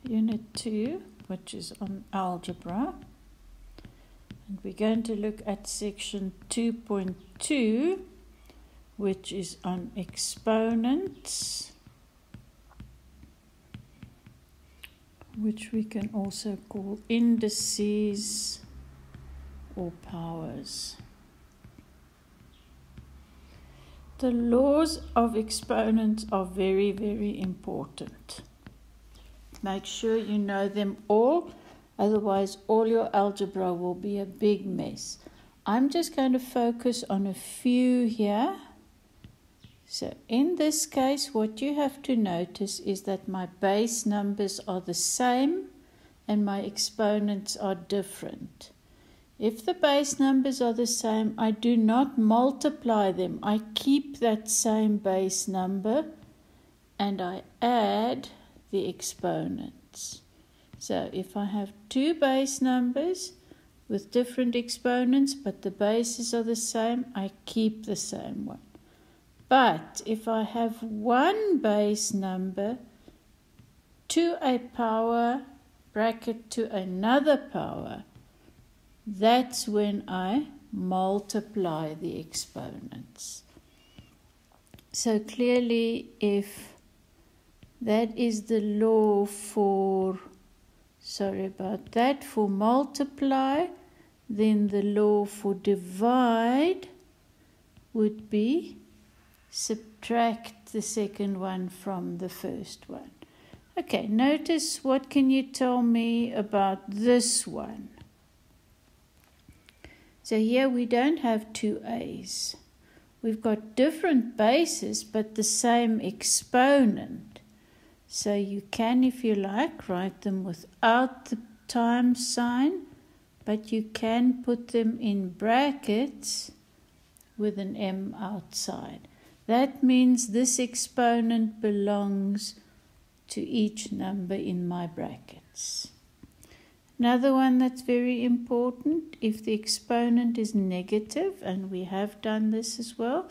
Unit 2, which is on algebra. And we're going to look at section 2.2, which is on exponents, which we can also call indices or powers. The laws of exponents are very, very important. Make sure you know them all, otherwise all your algebra will be a big mess. I'm just going to focus on a few here. So in this case, what you have to notice is that my base numbers are the same and my exponents are different. If the base numbers are the same, I do not multiply them. I keep that same base number and I add the exponents. So if I have two base numbers with different exponents, but the bases are the same, I keep the same one. But if I have one base number to a power, bracket to another power, that's when I multiply the exponents. So clearly, if that is the law for, for multiply, then the law for divide would be subtract the second one from the first one. Okay, notice, what can you tell me about this one? So here we don't have two A's. We've got different bases but the same exponent. So you can, if you like, write them without the times sign, but you can put them in brackets with an M outside. That means this exponent belongs to each number in my brackets. Another one that's very important, if the exponent is negative, and we have done this as well,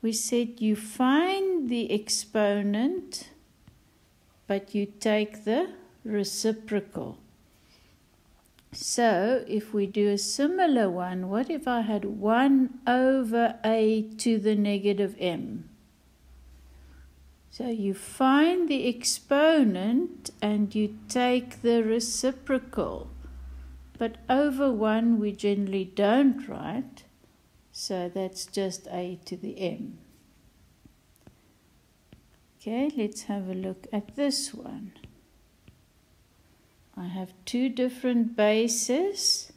we said you find the exponent, but you take the reciprocal. So if we do a similar one, what if I had 1 over a to the negative m? So you find the exponent and you take the reciprocal. But over 1 we generally don't write, so that's just a to the m. Okay, let's have a look at this one. I have two different bases,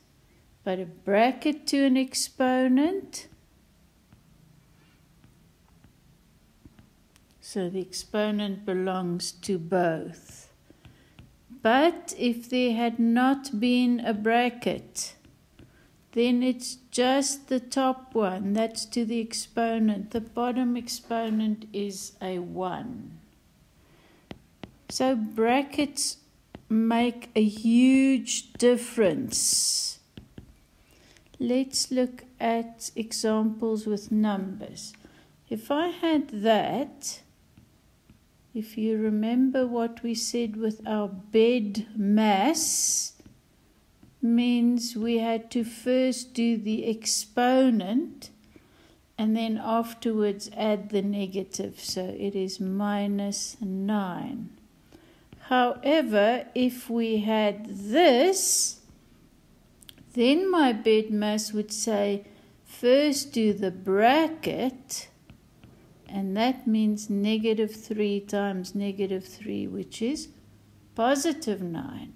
but a bracket to an exponent. So the exponent belongs to both. But if there had not been a bracket, then it's just the top one. That's to the exponent. The bottom exponent is a 1. So brackets make a huge difference. Let's look at examples with numbers. If I had that, if you remember what we said with our bed mass, means we had to first do the exponent and then afterwards add the negative. So it is minus 9. However, if we had this, then my bed mass would say first do the bracket, and that means negative 3 times negative 3, which is positive 9.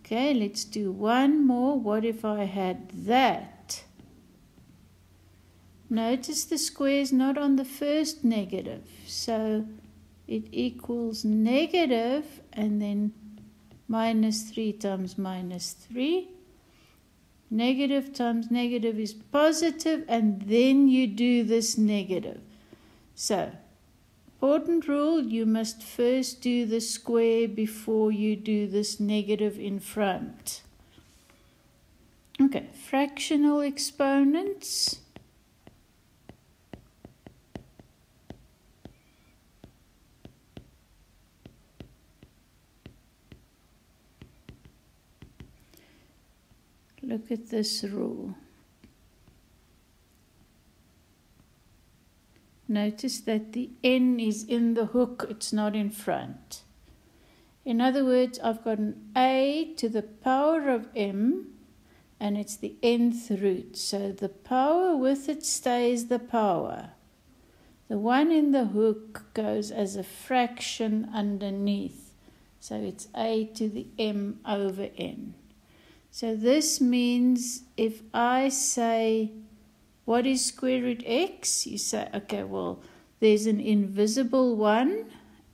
Okay, let's do one more. What if I had that? Notice the square is not on the first negative, so it equals negative and then minus 3 times minus 3. Negative times negative is positive, and then you do this negative. So, important rule, you must first do the square before you do this negative in front. Okay, fractional exponents. Look at this rule. Notice that the n is in the hook, it's not in front. In other words, I've got an a to the power of m, and it's the nth root. So the power with it stays the power. The one in the hook goes as a fraction underneath. So it's a to the m over n. So this means if I say, what is square root x? You say, okay, well, there's an invisible one,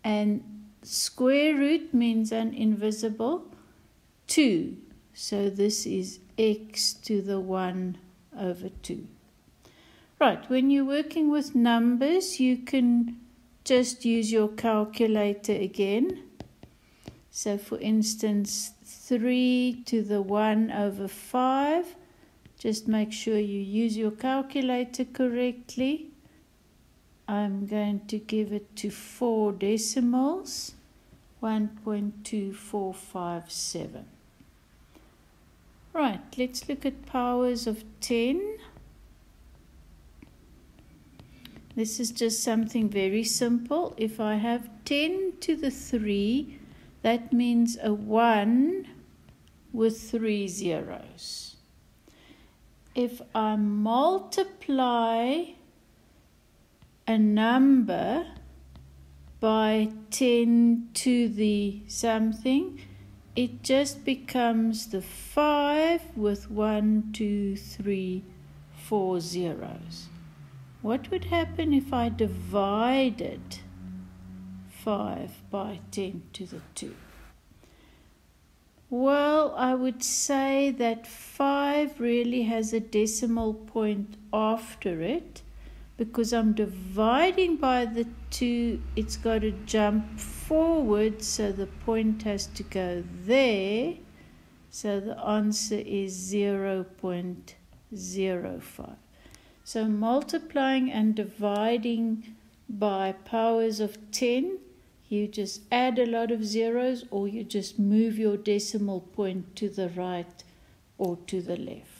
and square root means an invisible 2. So this is x to the 1 over 2. Right, when you're working with numbers, you can just use your calculator again. So for instance, 3 to the 1 over 5. Just make sure you use your calculator correctly. I'm going to give it to 4 decimals, 1.2457. Right, let's look at powers of 10. This is just something very simple. If I have 10 to the 3, that means a 1 with 3 zeros. If I multiply a number by 10 to the something, it just becomes the 5 with 1, 2, 3, 4 zeros. What would happen if I divided 5 by 10 to the 2? Well, I would say that 5 really has a decimal point after it. Because I'm dividing by the 2, it's got to jump forward, so the point has to go there. So the answer is 0.05. So multiplying and dividing by powers of 10, you just add a lot of zeros, or you just move your decimal point to the right or to the left.